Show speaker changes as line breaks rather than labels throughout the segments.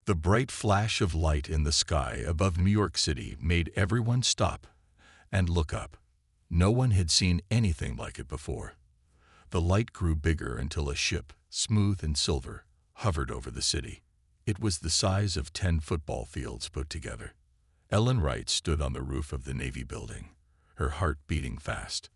The bright flash of light in the sky above New York City made everyone stop and look up. No one had seen anything like it before. The light grew bigger until a ship, smooth and silver, hovered over the city. It was the size of 10 football fields put together. Ellen Wright stood on the roof of the Navy building, her heart beating fast.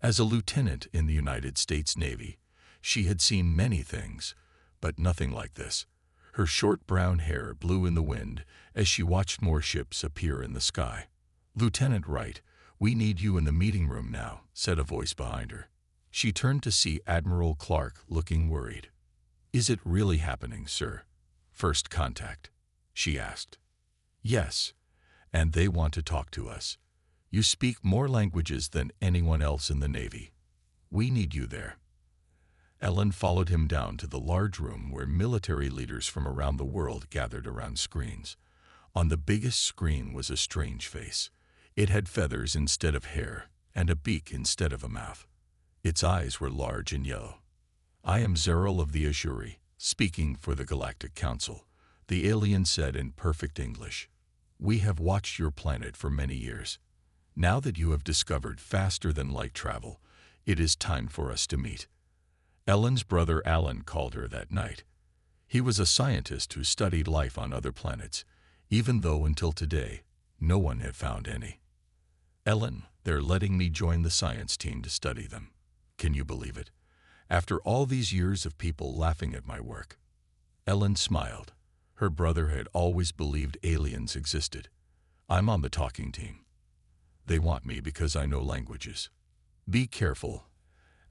As a lieutenant in the United States Navy, she had seen many things, but nothing like this. Her short brown hair blew in the wind as she watched more ships appear in the sky. "Lieutenant Wright, we need you in the meeting room now," said a voice behind her. She turned to see Admiral Clark looking worried. "Is it really happening, sir? First contact?" she asked. "Yes, and they want to talk to us. You speak more languages than anyone else in the Navy. We need you there." Ellen followed him down to the large room where military leaders from around the world gathered around screens. On the biggest screen was a strange face. It had feathers instead of hair and a beak instead of a mouth. Its eyes were large and yellow. "I am Zeril of the Azuri, speaking for the Galactic Council," the alien said in perfect English. "We have watched your planet for many years. Now that you have discovered faster-than-light travel, it is time for us to meet." Ellen's brother Alan called her that night. He was a scientist who studied life on other planets, even though until today, no one had found any. "Ellen, they're letting me join the science team to study them. Can you believe it? After all these years of people laughing at my work." Ellen smiled. Her brother had always believed aliens existed. "I'm on the talking team. They want me because I know languages." "Be careful,"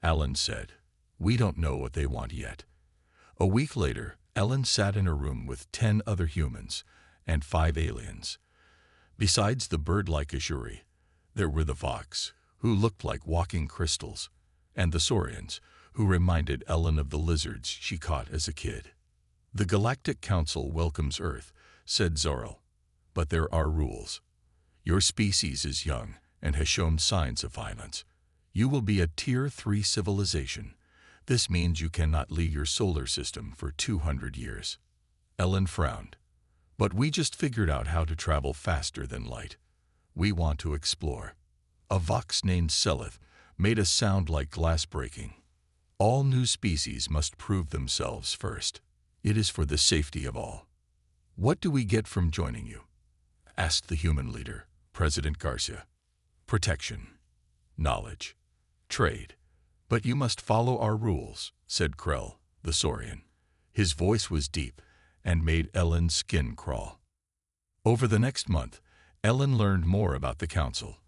Alan said. "We don't know what they want yet." A week later, Ellen sat in a room with 10 other humans and 5 aliens. Besides the bird-like Azuri, there were the Vox, who looked like walking crystals, and the Saurians, who reminded Ellen of the lizards she caught as a kid. "The Galactic Council welcomes Earth," said Zoril, "but there are rules. Your species is young and has shown signs of violence. You will be a Tier 3 civilization. This means you cannot leave your solar system for 200 years. Ellen frowned. "But we just figured out how to travel faster than light. We want to explore." A Vox named Selith made a sound like glass breaking. "All new species must prove themselves first. It is for the safety of all." "What do we get from joining you?" asked the human leader, President Garcia. "Protection, knowledge, trade. But you must follow our rules," said Krell, the Saurian. His voice was deep and made Ellen's skin crawl. Over the next month, Ellen learned more about the Council.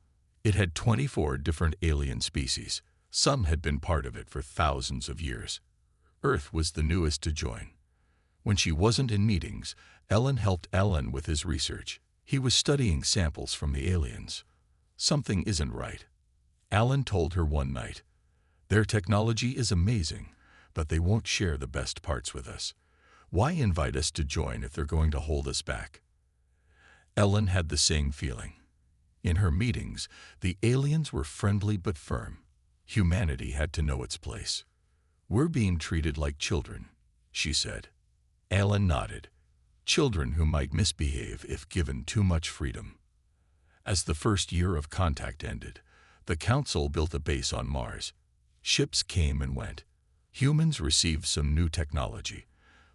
It had 24 different alien species. Some had been part of it for thousands of years. Earth was the newest to join. When she wasn't in meetings, Ellen helped Alan with his research. He was studying samples from the aliens. "Something isn't right," Alan told her one night. "Their technology is amazing, but they won't share the best parts with us. Why invite us to join if they're going to hold us back?" Ellen had the same feeling. In her meetings, the aliens were friendly but firm. Humanity had to know its place. "We're being treated like children," she said. Alan nodded. Children who might misbehave if given too much freedom. As the first year of contact ended, the Council built a base on Mars. Ships came and went. Humans received some new technology,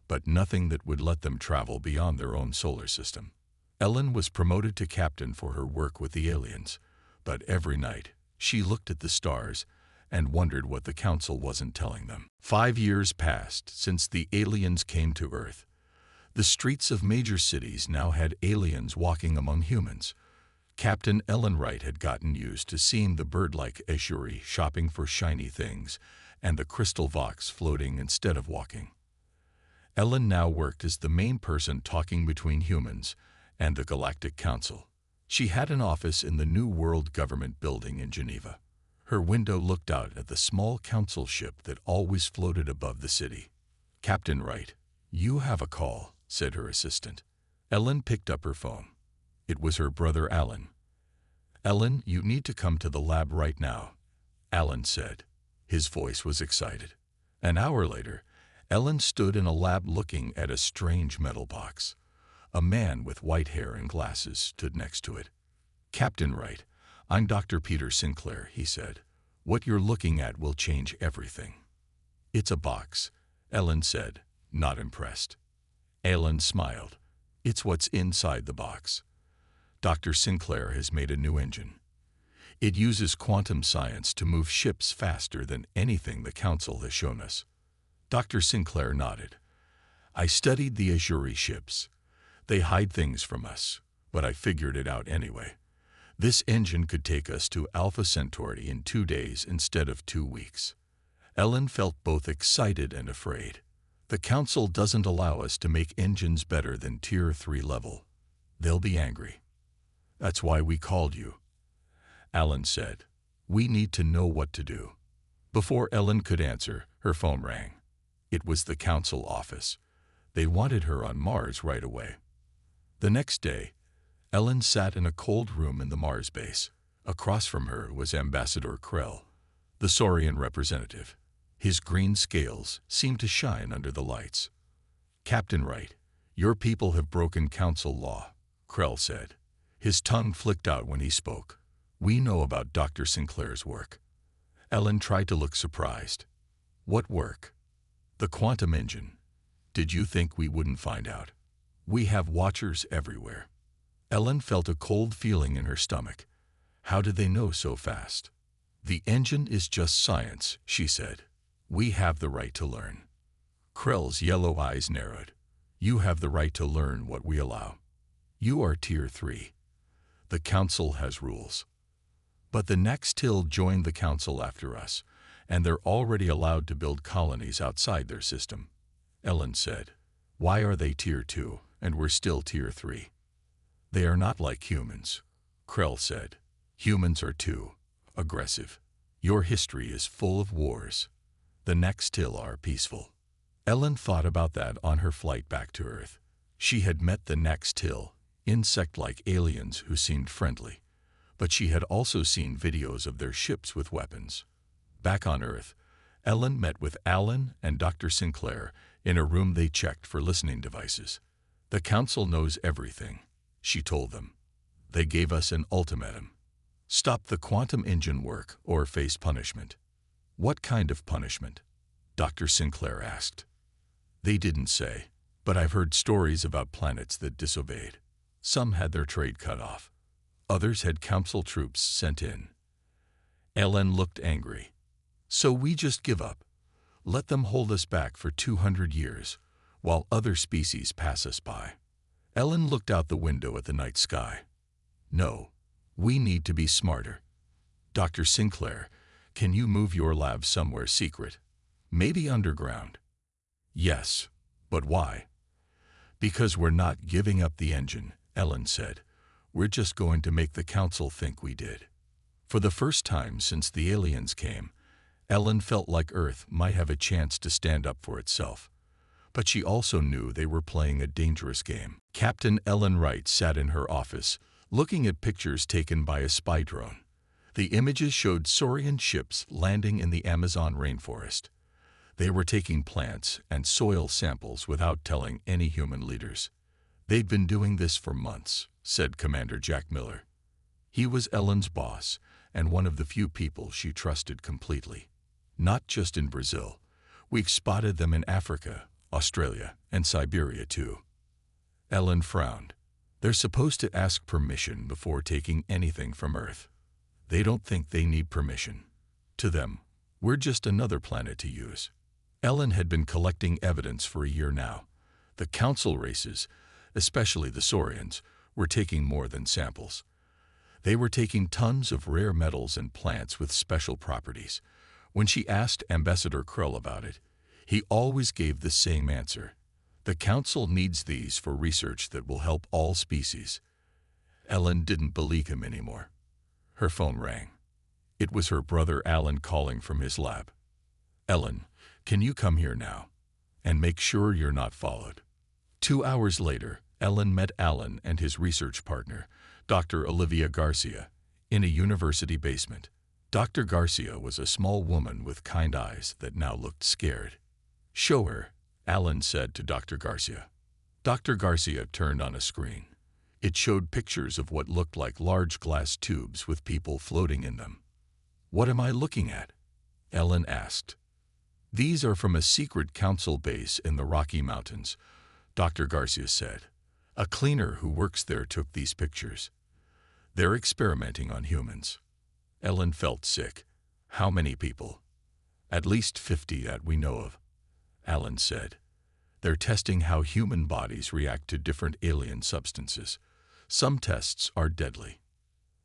but nothing that would let them travel beyond their own solar system. Ellen was promoted to captain for her work with the aliens, but every night she looked at the stars and wondered what the Council wasn't telling them. 5 years passed since the aliens came to Earth. The streets of major cities now had aliens walking among humans. Captain Ellen Wright had gotten used to seeing the bird-like Azuri shopping for shiny things and the crystal Vox floating instead of walking. Ellen now worked as the main person talking between humans and the Galactic Council. She had an office in the New World Government building in Geneva. Her window looked out at the small council ship that always floated above the city. "Captain Wright, you have a call," said her assistant. Ellen picked up her phone. It was her brother Alan. "Ellen, you need to come to the lab right now," Alan said. His voice was excited. An hour later, Ellen stood in a lab looking at a strange metal box. A man with white hair and glasses stood next to it. "Captain Wright, I'm Dr. Peter Sinclair," he said. "What you're looking at will change everything." "It's a box," Ellen said, not impressed. Ellen smiled. "It's what's inside the box. Dr. Sinclair has made a new engine. It uses quantum science to move ships faster than anything the Council has shown us." Dr. Sinclair nodded. "I studied the Azuri ships. They hide things from us, but I figured it out anyway. This engine could take us to Alpha Centauri in 2 days instead of 2 weeks." Ellen felt both excited and afraid. "The Council doesn't allow us to make engines better than Tier 3 level. They'll be angry. That's why we called you." Ellen said, "We need to know what to do." Before Ellen could answer, her phone rang. It was the Council office. They wanted her on Mars right away. The next day, Ellen sat in a cold room in the Mars base. Across from her was Ambassador Krell, the Saurian representative. His green scales seemed to shine under the lights. "Captain Wright, your people have broken Council law," Krell said. His tongue flicked out when he spoke. "We know about Dr. Sinclair's work." Ellen tried to look surprised. "What work?" "The quantum engine. Did you think we wouldn't find out? We have watchers everywhere." Ellen felt a cold feeling in her stomach. How did they know so fast? "The engine is just science," she said. "We have the right to learn." Krell's yellow eyes narrowed. "You have the right to learn what we allow. You are Tier 3. The Council has rules. But the Nextil joined the Council after us, and they're already allowed to build colonies outside their system." Ellen said, "Why are they Tier 2, and we're still Tier 3? "They are not like humans," Krell said. "Humans are too aggressive. Your history is full of wars. The Nextil are peaceful." Ellen thought about that on her flight back to Earth. She had met the Nextil, insect-like aliens who seemed friendly, but she had also seen videos of their ships with weapons. Back on Earth, Ellen met with Alan and Dr. Sinclair in a room they checked for listening devices. "The Council knows everything," she told them. "They gave us an ultimatum. Stop the quantum engine work or face punishment." "What kind of punishment?" Dr. Sinclair asked. "They didn't say, but I've heard stories about planets that disobeyed. Some had their trade cut off. Others had Council troops sent in." Ellen looked angry. "So we just give up? Let them hold us back for 200 years, while other species pass us by?" Ellen looked out the window at the night sky. "No, we need to be smarter. Dr. Sinclair, can you move your lab somewhere secret? Maybe underground?" "Yes, but why?" "Because we're not giving up the engine," Ellen said. "We're just going to make the Council think we did." For the first time since the aliens came, Ellen felt like Earth might have a chance to stand up for itself. But she also knew they were playing a dangerous game. Captain Ellen Wright sat in her office, looking at pictures taken by a spy drone. The images showed Saurian ships landing in the Amazon rainforest. They were taking plants and soil samples without telling any human leaders. "They'd been doing this for months," said Commander Jack Miller. He was Ellen's boss and one of the few people she trusted completely. "Not just in Brazil. We've spotted them in Africa, Australia, and Siberia too." Ellen frowned. "They're supposed to ask permission before taking anything from Earth. They don't think they need permission. To them, we're just another planet to use." Ellen had been collecting evidence for a year now. The Council races, especially the Saurians, were taking more than samples. They were taking tons of rare metals and plants with special properties. When she asked Ambassador Krell about it, he always gave the same answer. "The Council needs these for research that will help all species." Ellen didn't believe him anymore. Her phone rang. It was her brother Alan calling from his lab. "Ellen, can you come here now? And make sure you're not followed." 2 hours later, Ellen met Alan and his research partner, Dr. Olivia Garcia, in a university basement. Dr. Garcia was a small woman with kind eyes that now looked scared. "Show her," Alan said to Dr. Garcia. Dr. Garcia turned on a screen. It showed pictures of what looked like large glass tubes with people floating in them. "What am I looking at?" Ellen asked. "These are from a secret council base in the Rocky Mountains," Dr. Garcia said. "A cleaner who works there took these pictures. They're experimenting on humans." Ellen felt sick. "How many people?" "At least 50 that we know of," Alan said. "They're testing how human bodies react to different alien substances. Some tests are deadly."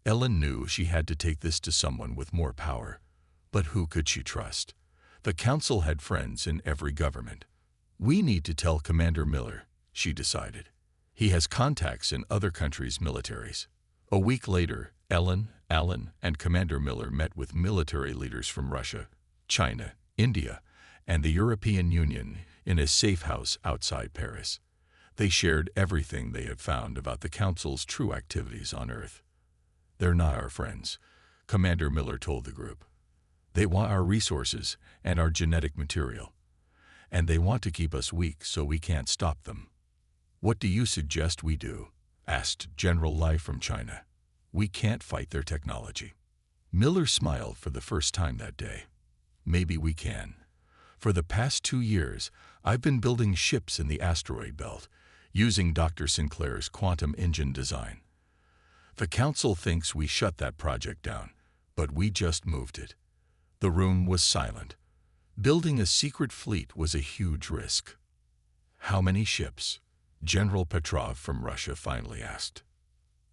Ellen knew she had to take this to someone with more power. But who could she trust? The council had friends in every government. "We need to tell Commander Miller," she decided. "He has contacts in other countries' militaries." A week later, Ellen, Alan, and Commander Miller met with military leaders from Russia, China, India, and the European Union in a safe house outside Paris. They shared everything they had found about the Council's true activities on Earth. "They're not our friends," Commander Miller told the group. "They want our resources and our genetic material. And they want to keep us weak so we can't stop them." "What do you suggest we do?" asked General Lai from China. "We can't fight their technology." Miller smiled for the first time that day. "Maybe we can. For the past 2 years, I've been building ships in the asteroid belt, using Dr. Sinclair's quantum engine design. The Council thinks we shut that project down, but we just moved it." The room was silent. Building a secret fleet was a huge risk. "How many ships?" General Petrov from Russia finally asked.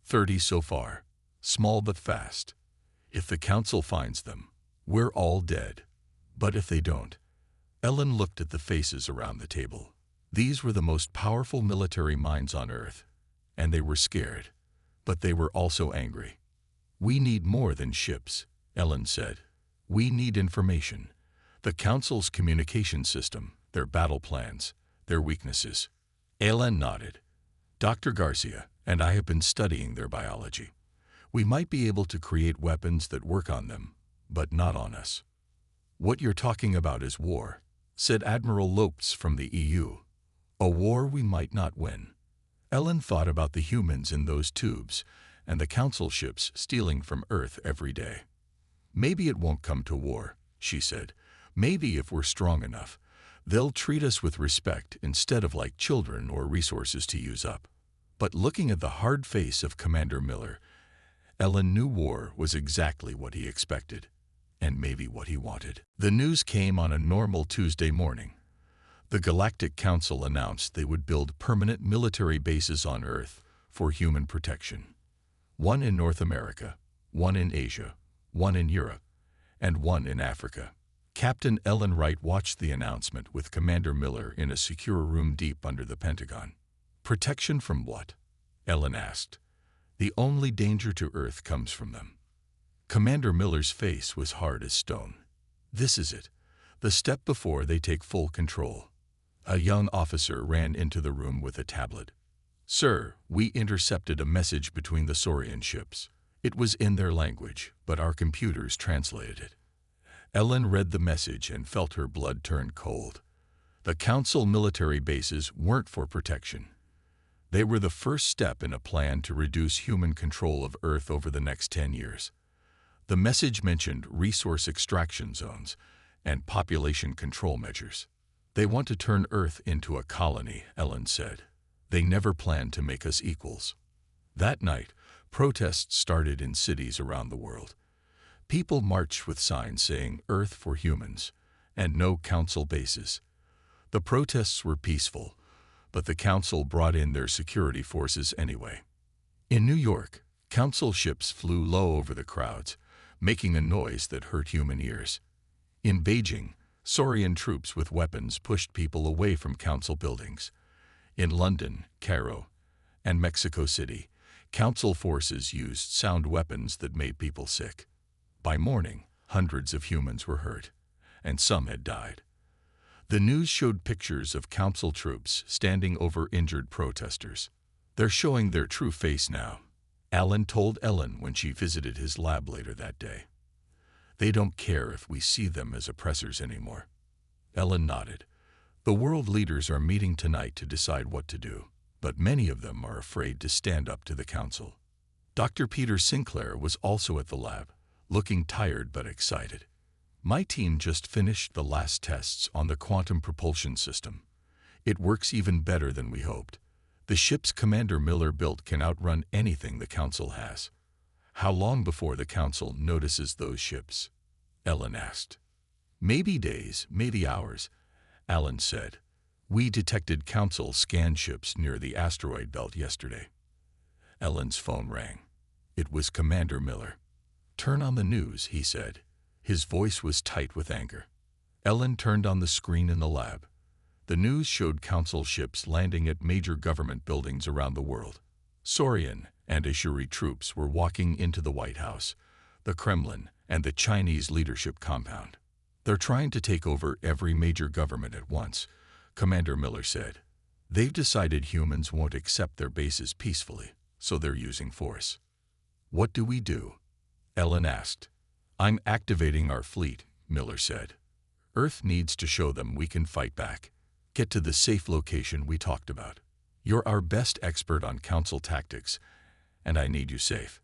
30 so far. Small but fast. If the Council finds them, we're all dead. But if they don't..." Ellen looked at the faces around the table. These were the most powerful military minds on Earth, and they were scared. But they were also angry. "We need more than ships," Ellen said. "We need information. The Council's communication system, their battle plans, their weaknesses." Ellen nodded. "Dr. Garcia and I have been studying their biology. We might be able to create weapons that work on them, but not on us." "What you're talking about is war," said Admiral Lopes from the EU. "A war we might not win." Ellen thought about the humans in those tubes and the Council ships stealing from Earth every day. "Maybe it won't come to war," she said. "Maybe if we're strong enough, they'll treat us with respect instead of like children or resources to use up." But looking at the hard face of Commander Miller, Ellen knew war was exactly what he expected, and maybe what he wanted. The news came on a normal Tuesday morning. The Galactic Council announced they would build permanent military bases on Earth for human protection. One in North America, one in Asia, one in Europe, and one in Africa. Captain Ellen Wright watched the announcement with Commander Miller in a secure room deep under the Pentagon. "Protection from what?" Ellen asked. "The only danger to Earth comes from them." Commander Miller's face was hard as stone. "This is it, the step before they take full control." A young officer ran into the room with a tablet. "Sir, we intercepted a message between the Saurian ships. It was in their language, but our computers translated it." Ellen read the message and felt her blood turn cold. The Council military bases weren't for protection. They were the first step in a plan to reduce human control of Earth over the next 10 years. The message mentioned resource extraction zones and population control measures. "They want to turn Earth into a colony," Ellen said. "They never planned to make us equals." That night, protests started in cities around the world. People marched with signs saying "Earth for humans" and "No Council bases." The protests were peaceful, but the Council brought in their security forces anyway. In New York, Council ships flew low over the crowds, making a noise that hurt human ears. In Beijing, Saurian troops with weapons pushed people away from Council buildings. In London, Cairo, and Mexico City, Council forces used sound weapons that made people sick. By morning, hundreds of humans were hurt, and some had died. The news showed pictures of Council troops standing over injured protesters. "They're showing their true face now," Alan told Ellen when she visited his lab later that day. "They don't care if we see them as oppressors anymore." Ellen nodded. "The world leaders are meeting tonight to decide what to do." but many of them are afraid to stand up to the council. Dr. Peter Sinclair was also at the lab, looking tired but excited. My team just finished the last tests on the quantum propulsion system. It works even better than we hoped. The ships Commander Miller built can outrun anything the council has. How long before the council notices those ships? Ellen asked. Maybe days, maybe hours, Alan said. We detected council scan ships near the asteroid belt yesterday. Ellen's phone rang. It was Commander Miller. Turn on the news, he said. His voice was tight with anger. Ellen turned on the screen in the lab. The news showed council ships landing at major government buildings around the world. Saurian and Ashuri troops were walking into the White House, the Kremlin, and the Chinese leadership compound. They're trying to take over every major government at once, Commander Miller said. They've decided humans won't accept their bases peacefully, so they're using force. What do we do? Ellen asked. I'm activating our fleet, Miller said. Earth needs to show them we can fight back. Get to the safe location we talked about. You're our best expert on council tactics, and I need you safe.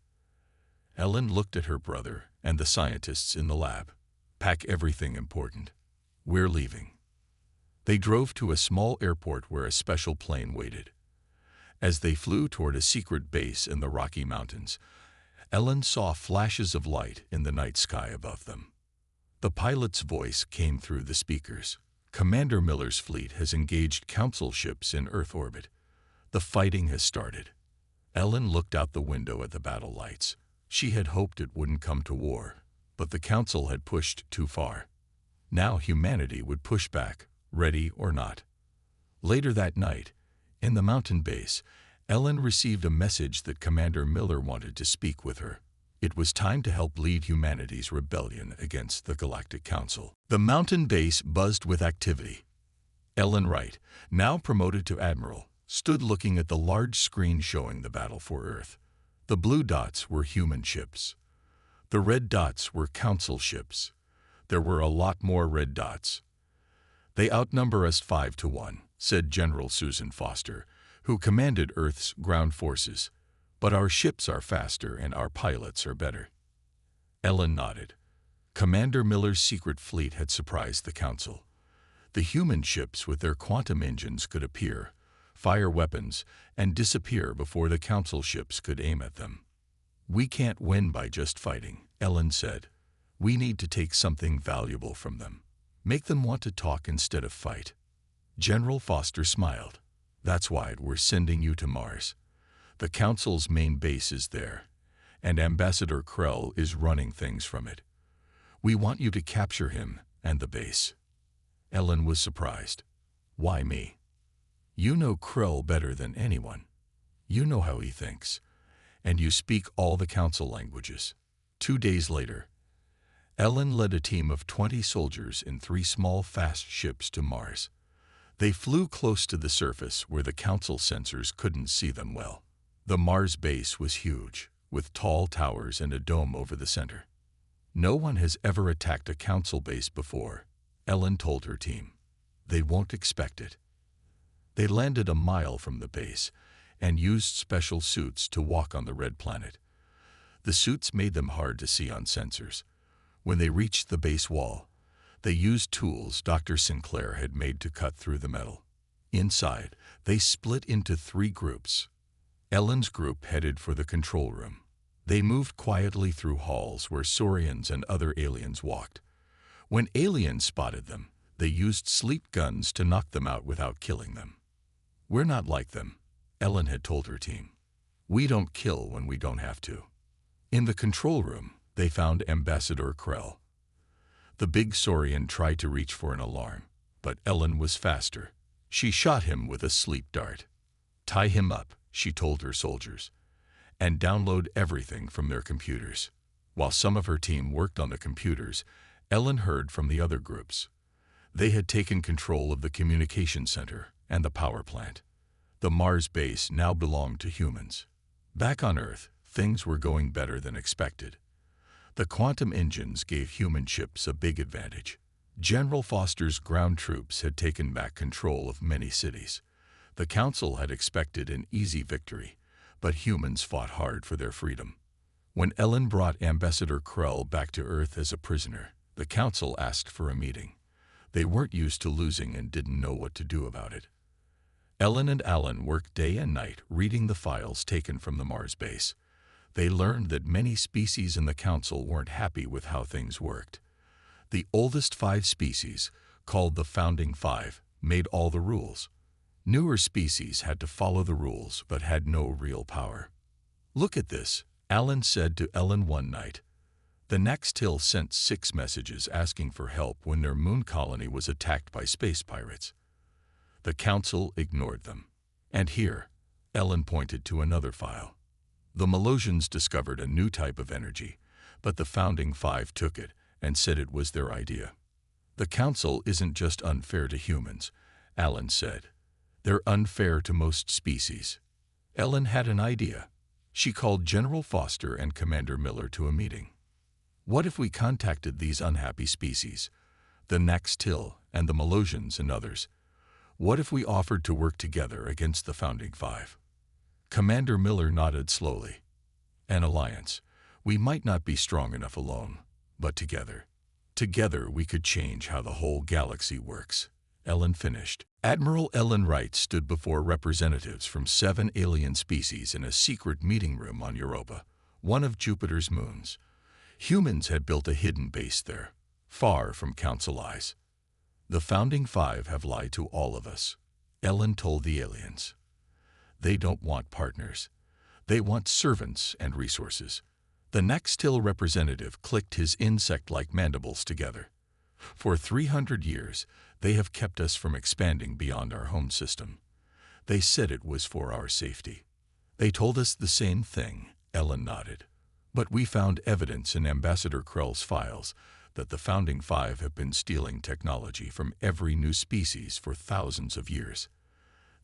Ellen looked at her brother and the scientists in the lab. Pack everything important. We're leaving. They drove to a small airport where a special plane waited. As they flew toward a secret base in the Rocky Mountains, Ellen saw flashes of light in the night sky above them. The pilot's voice came through the speakers. Commander Miller's fleet has engaged council ships in Earth orbit. The fighting has started. Ellen looked out the window at the battle lights. She had hoped it wouldn't come to war, but the council had pushed too far. Now humanity would push back, ready or not. Later that night, in the mountain base, Ellen received a message that Commander Miller wanted to speak with her. It was time to help lead humanity's rebellion against the Galactic Council. The mountain base buzzed with activity. Ellen Wright, now promoted to admiral, stood looking at the large screen showing the battle for Earth. The blue dots were human ships. The red dots were council ships. There were a lot more red dots. They outnumber us 5-1, said General Susan Foster, who commanded Earth's ground forces. But our ships are faster and our pilots are better. Ellen nodded. Commander Miller's secret fleet had surprised the council. The human ships with their quantum engines could appear, fire weapons, and disappear before the council ships could aim at them. We can't win by just fighting, Ellen said. We need to take something valuable from them. Make them want to talk instead of fight. General Foster smiled. That's why we're sending you to Mars. The council's main base is there, and Ambassador Krell is running things from it. We want you to capture him and the base. Ellen was surprised. Why me? You know Krell better than anyone. You know how he thinks, and you speak all the council languages. 2 days later, Ellen led a team of 20 soldiers in 3 small, fast ships to Mars. They flew close to the surface where the council sensors couldn't see them well. The Mars base was huge, with tall towers and a dome over the center. No one has ever attacked a council base before, Ellen told her team. They won't expect it. They landed a mile from the base and used special suits to walk on the red planet. The suits made them hard to see on sensors. When they reached the base wall, they used tools Dr. Sinclair had made to cut through the metal. Inside, they split into 3 groups. Ellen's group headed for the control room. They moved quietly through halls where Saurians and other aliens walked. When aliens spotted them, they used sleep guns to knock them out without killing them. We're not like them, Ellen had told her team. We don't kill when we don't have to. In the control room, they found Ambassador Krell. The big Saurian tried to reach for an alarm, but Ellen was faster. She shot him with a sleep dart. Tie him up, she told her soldiers, and download everything from their computers. While some of her team worked on the computers, Ellen heard from the other groups. They had taken control of the communication center and the power plant. The Mars base now belonged to humans. Back on Earth, things were going better than expected. The quantum engines gave human ships a big advantage. General Foster's ground troops had taken back control of many cities. The Council had expected an easy victory, but humans fought hard for their freedom. When Ellen brought Ambassador Krell back to Earth as a prisoner, the Council asked for a meeting. They weren't used to losing and didn't know what to do about it. Ellen and Alan worked day and night reading the files taken from the Mars base. They learned that many species in the Council weren't happy with how things worked. The oldest 5 species, called the Founding Five, made all the rules. Newer species had to follow the rules but had no real power. "Look at this," Alan said to Ellen one night. The Naxtil sent 6 messages asking for help when their moon colony was attacked by space pirates. The Council ignored them. And here, Ellen pointed to another file. The Melosians discovered a new type of energy, but the Founding Five took it and said it was their idea. "The Council isn't just unfair to humans," Alan said. "They're unfair to most species." Ellen had an idea. She called General Foster and Commander Miller to a meeting. "What if we contacted these unhappy species, the Naxtil and the Melosians and others? What if we offered to work together against the Founding Five?" Commander Miller nodded slowly. "An alliance. We might not be strong enough alone, but together. Together we could change how the whole galaxy works," Ellen finished. Admiral Ellen Wright stood before representatives from 7 alien species in a secret meeting room on Europa, one of Jupiter's moons. Humans had built a hidden base there, far from Council eyes. "The Founding Five have lied to all of us," Ellen told the aliens. "They don't want partners. They want servants and resources." The Naxtil representative clicked his insect-like mandibles together. "For 300 years, they have kept us from expanding beyond our home system. They said it was for our safety." "They told us the same thing," Ellen nodded. "But we found evidence in Ambassador Krell's files that the Founding Five have been stealing technology from every new species for thousands of years.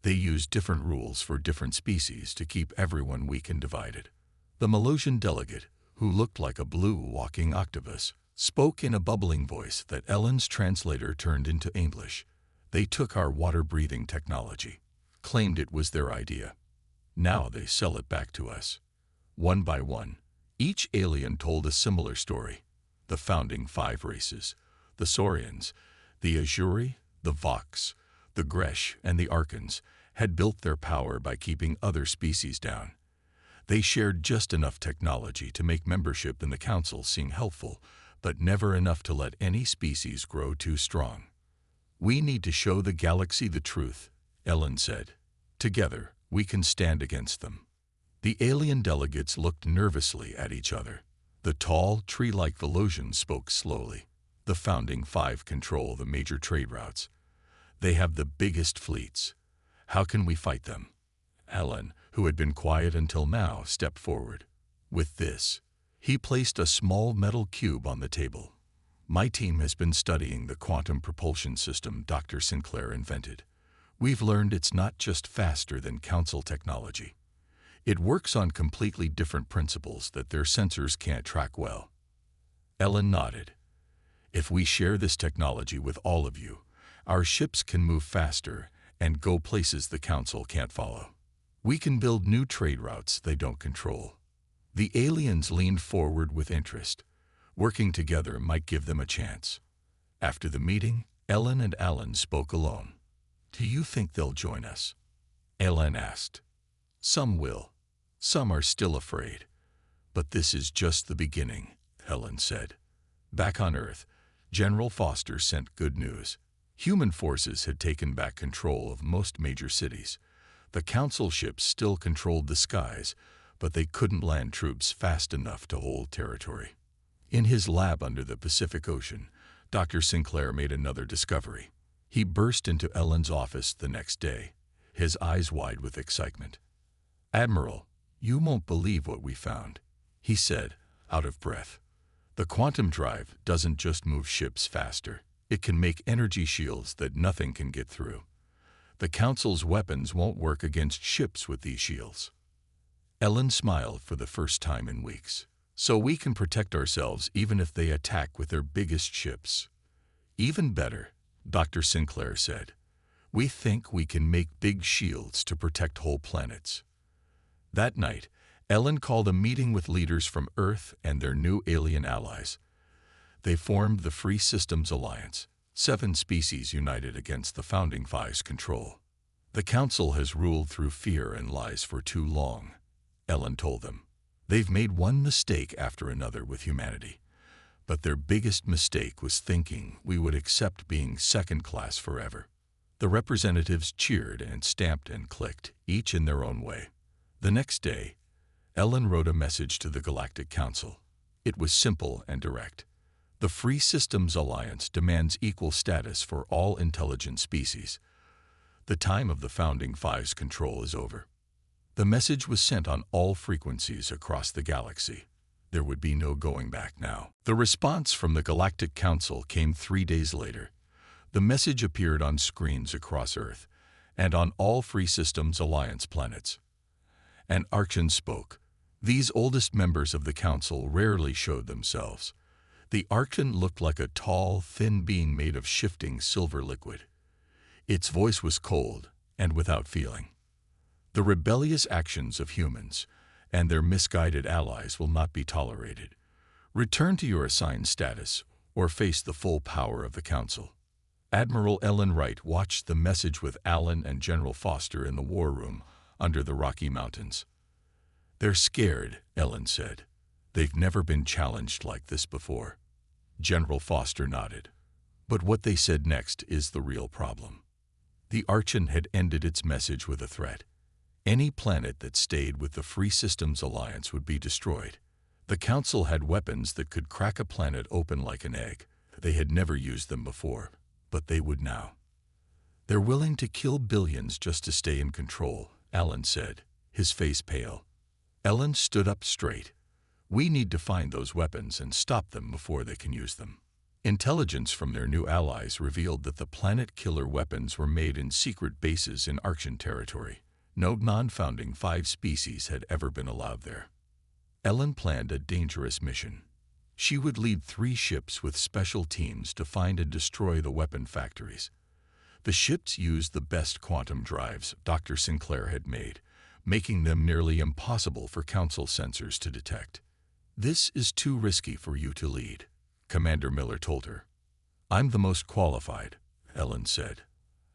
They use different rules for different species to keep everyone weak and divided." The Melosian delegate, who looked like a blue walking octopus, spoke in a bubbling voice that Ellen's translator turned into English. "They took our water-breathing technology, claimed it was their idea. Now they sell it back to us." One by one, each alien told a similar story. The Founding Five races, the Saurians, the Azuri, the Vox, the Gresh, and the Arkans, had built their power by keeping other species down. They shared just enough technology to make membership in the Council seem helpful, but never enough to let any species grow too strong. "We need to show the galaxy the truth," Ellen said. "Together, we can stand against them." The alien delegates looked nervously at each other. The tall, tree-like Velosians spoke slowly. "The Founding Five control the major trade routes. They have the biggest fleets. How can we fight them?" Alan, who had been quiet until now, stepped forward. With this, he placed a small metal cube on the table. "My team has been studying the quantum propulsion system Dr. Sinclair invented. We've learned it's not just faster than Council technology. It works on completely different principles that their sensors can't track well." Ellen nodded. "If we share this technology with all of you, our ships can move faster and go places the Council can't follow. We can build new trade routes they don't control." The aliens leaned forward with interest. Working together might give them a chance. After the meeting, Ellen and Alan spoke alone. "Do you think they'll join us?" Ellen asked. "Some will. Some are still afraid. But this is just the beginning," Ellen said. Back on Earth, General Foster sent good news. Human forces had taken back control of most major cities. The Council ships still controlled the skies, but they couldn't land troops fast enough to hold territory. In his lab under the Pacific Ocean, Dr. Sinclair made another discovery. He burst into Ellen's office the next day, his eyes wide with excitement. "Admiral, you won't believe what we found," he said, out of breath. "The quantum drive doesn't just move ships faster. It can make energy shields that nothing can get through. The Council's weapons won't work against ships with these shields." Ellen smiled for the first time in weeks. "So we can protect ourselves even if they attack with their biggest ships." "Even better," Dr. Sinclair said. We think we can make big shields to protect whole planets. That night, Ellen called a meeting with leaders from Earth and their new alien allies. They formed the Free Systems Alliance, 7 species united against the Founding Five's control. The Council has ruled through fear and lies for too long, Ellen told them. They've made one mistake after another with humanity, but their biggest mistake was thinking we would accept being second class forever. The representatives cheered and stamped and clicked, each in their own way. The next day, Ellen wrote a message to the Galactic Council. It was simple and direct. The Free Systems Alliance demands equal status for all intelligent species. The time of the Founding Five's control is over. The message was sent on all frequencies across the galaxy. There would be no going back now. The response from the Galactic Council came 3 days later. The message appeared on screens across Earth and on all Free Systems Alliance planets. An Archon spoke. These oldest members of the Council rarely showed themselves. The Archon looked like a tall, thin being made of shifting silver liquid. Its voice was cold and without feeling. The rebellious actions of humans and their misguided allies will not be tolerated. Return to your assigned status or face the full power of the Council. Admiral Ellen Wright watched the message with Alan and General Foster in the war room under the Rocky Mountains. They're scared, Ellen said. They've never been challenged like this before. General Foster nodded. But what they said next is the real problem. The Archon had ended its message with a threat. Any planet that stayed with the Free Systems Alliance would be destroyed. The Council had weapons that could crack a planet open like an egg. They had never used them before, but they would now. They're willing to kill billions just to stay in control, Alan said, his face pale. Ellen stood up straight. We need to find those weapons and stop them before they can use them. Intelligence from their new allies revealed that the planet-killer weapons were made in secret bases in Archean territory. No non-Founding Five species had ever been allowed there. Ellen planned a dangerous mission. She would lead 3 ships with special teams to find and destroy the weapon factories. The ships used the best quantum drives Dr. Sinclair had made, making them nearly impossible for Council sensors to detect. This is too risky for you to lead, Commander Miller told her. I'm the most qualified, Ellen said.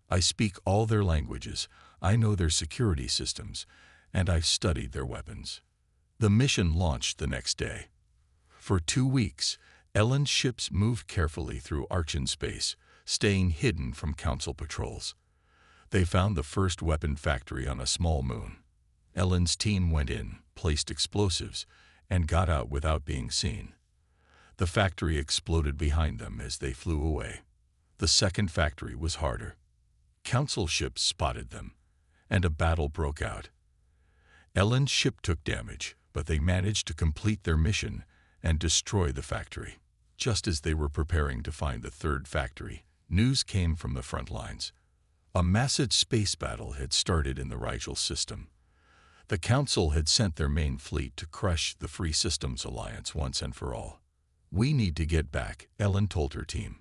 I speak all their languages, I know their security systems, and I've studied their weapons. The mission launched the next day. For 2 weeks, Ellen's ships moved carefully through Archean space, staying hidden from Council patrols. They found the first weapon factory on a small moon. Ellen's team went in, placed explosives, and got out without being seen. The factory exploded behind them as they flew away. The second factory was harder. Council ships spotted them, and a battle broke out. Ellen's ship took damage, but they managed to complete their mission and destroy the factory. Just as they were preparing to find the third factory, news came from the front lines. A massive space battle had started in the Rigel system. The Council had sent their main fleet to crush the Free Systems Alliance once and for all. We need to get back, Ellen told her team.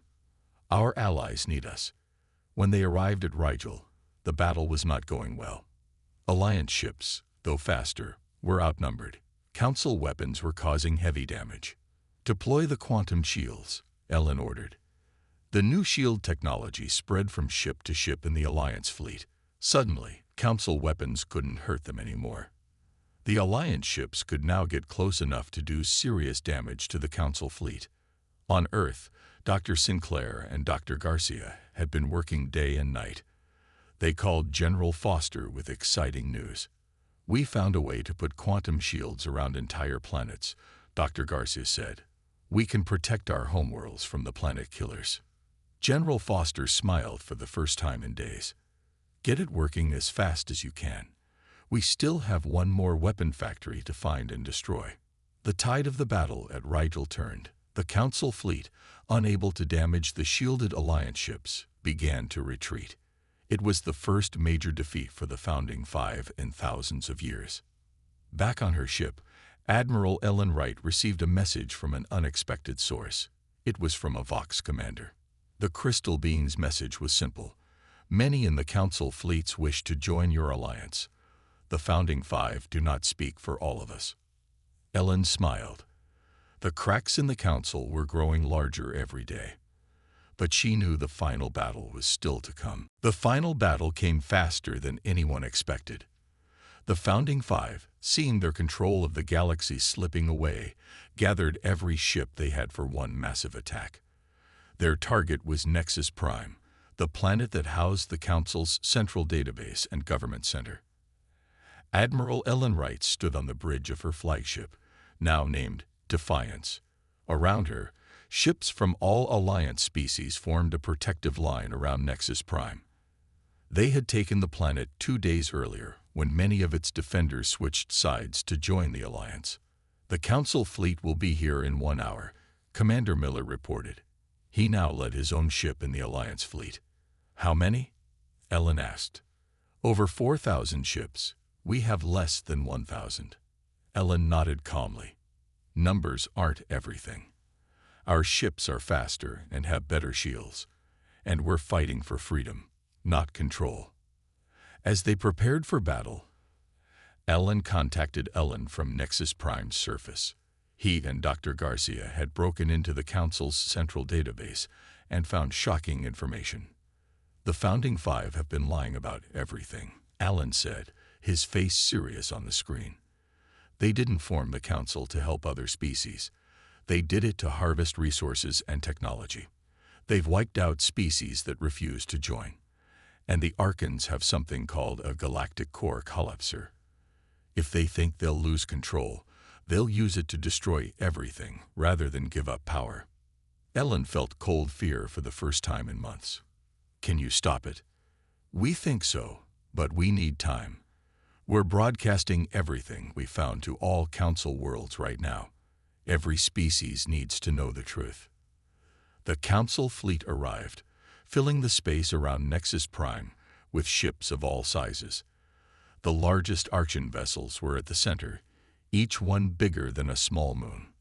Our allies need us. When they arrived at Rigel, the battle was not going well. Alliance ships, though faster, were outnumbered. Council weapons were causing heavy damage. Deploy the quantum shields, Ellen ordered. The new shield technology spread from ship to ship in the Alliance fleet. Suddenly, Council weapons couldn't hurt them anymore. The Alliance ships could now get close enough to do serious damage to the Council fleet. On Earth, Dr. Sinclair and Dr. Garcia had been working day and night. They called General Foster with exciting news. We found a way to put quantum shields around entire planets, Dr. Garcia said. We can protect our homeworlds from the planet killers. General Foster smiled for the first time in days. Get it working as fast as you can. We still have one more weapon factory to find and destroy. The tide of the battle at Rigel turned. The Council fleet, unable to damage the shielded Alliance ships, began to retreat. It was the first major defeat for the Founding Five in thousands of years. Back on her ship, Admiral Ellen Wright received a message from an unexpected source. It was from a Vox commander. The crystal being's message was simple. Many in the Council fleets wish to join your alliance. The Founding Five do not speak for all of us." Ellen smiled. The cracks in the Council were growing larger every day. But she knew the final battle was still to come. The final battle came faster than anyone expected. The Founding Five, seeing their control of the galaxy slipping away, gathered every ship they had for one massive attack. Their target was Nexus Prime, the planet that housed the Council's central database and government center. Admiral Ellen Wright stood on the bridge of her flagship, now named Defiance. Around her, ships from all Alliance species formed a protective line around Nexus Prime. They had taken the planet 2 days earlier, when many of its defenders switched sides to join the Alliance. "The Council fleet will be here in 1 hour," Commander Miller reported. He now led his own ship in the Alliance fleet. "How many?" Ellen asked. "Over 4,000 ships. We have less than 1,000. Ellen nodded calmly. "Numbers aren't everything. Our ships are faster and have better shields, and we're fighting for freedom, not control." As they prepared for battle, Ellen contacted Ellen from Nexus Prime's surface. He and Dr. Garcia had broken into the Council's central database and found shocking information. "The Founding Five have been lying about everything," Ellen said, his face serious on the screen. "They didn't form the Council to help other species. They did it to harvest resources and technology. They've wiped out species that refuse to join. And the Archons have something called a Galactic Core Collapser. If they think they'll lose control, they'll use it to destroy everything rather than give up power." Ellen felt cold fear for the first time in months. "Can you stop it?" "We think so, but we need time. We're broadcasting everything we found to all Council worlds right now. Every species needs to know the truth." The Council fleet arrived, filling the space around Nexus Prime with ships of all sizes. The largest Archon vessels were at the center, each one bigger than a small moon.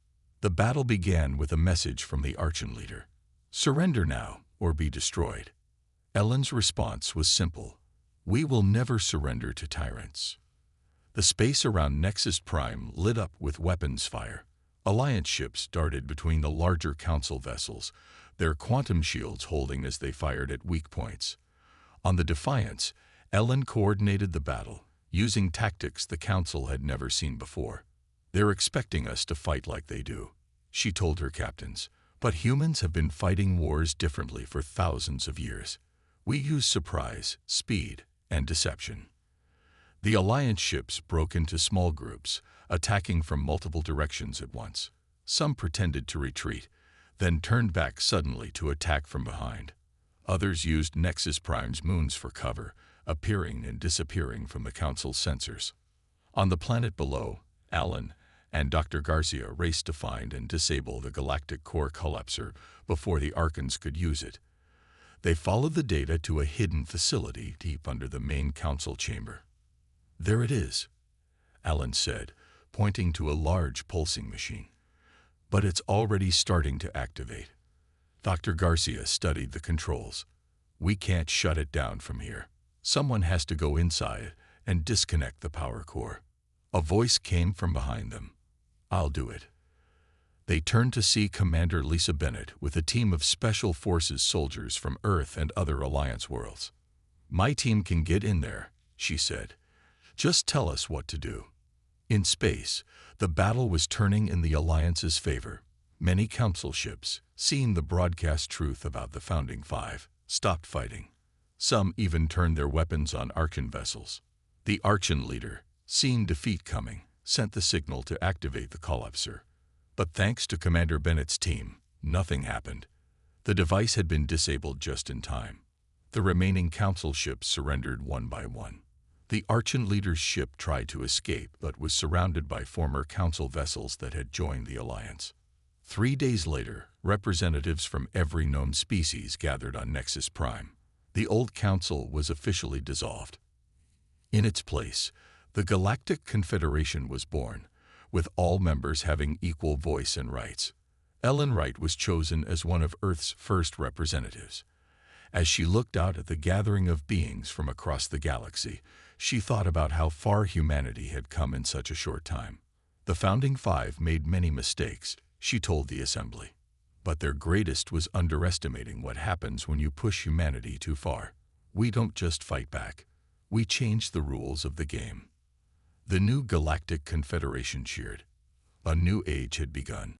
The battle began with a message from the Archon leader: "Surrender now, or be destroyed." Ellen's response was simple: "We will never surrender to tyrants." The space around Nexus Prime lit up with weapons fire. Alliance ships darted between the larger Council vessels, their quantum shields holding as they fired at weak points. On the Defiance, Ellen coordinated the battle, using tactics the Council had never seen before. "They're expecting us to fight like they do," she told her captains. "But humans have been fighting wars differently for thousands of years. We use surprise, speed, and deception." The Alliance ships broke into small groups, attacking from multiple directions at once. Some pretended to retreat, then turned back suddenly to attack from behind. Others used Nexus Prime's moons for cover, appearing and disappearing from the Council's sensors. On the planet below, Ellen and Dr. Garcia raced to find and disable the Galactic Core Collapser before the Archons could use it. They followed the data to a hidden facility deep under the main Council chamber. "There it is," Ellen said, pointing to a large pulsing machine. "But it's already starting to activate." Dr. Garcia studied the controls. "We can't shut it down from here. Someone has to go inside and disconnect the power core." A voice came from behind them. "I'll do it." They turned to see Commander Lisa Bennett with a team of Special Forces soldiers from Earth and other Alliance worlds. "My team can get in there," she said. "Just tell us what to do." In space, the battle was turning in the Alliance's favor. Many Council ships, seeing the broadcast truth about the Founding Five, stopped fighting. Some even turned their weapons on Archon vessels. The Archon leader, seeing defeat coming, sent the signal to activate the collapser. But thanks to Commander Bennett's team, nothing happened. The device had been disabled just in time. The remaining Council ships surrendered one by one. The Archon leader's ship tried to escape but was surrounded by former Council vessels that had joined the Alliance. 3 days later, representatives from every known species gathered on Nexus Prime. The old Council was officially dissolved. In its place, the Galactic Confederation was born, with all members having equal voice and rights. Ellen Wright was chosen as one of Earth's first representatives. As she looked out at the gathering of beings from across the galaxy, she thought about how far humanity had come in such a short time. The Founding Five made many mistakes, she told the assembly. But their greatest was underestimating what happens when you push humanity too far. We don't just fight back. We change the rules of the game. The new Galactic Confederation cheered. A new age had begun.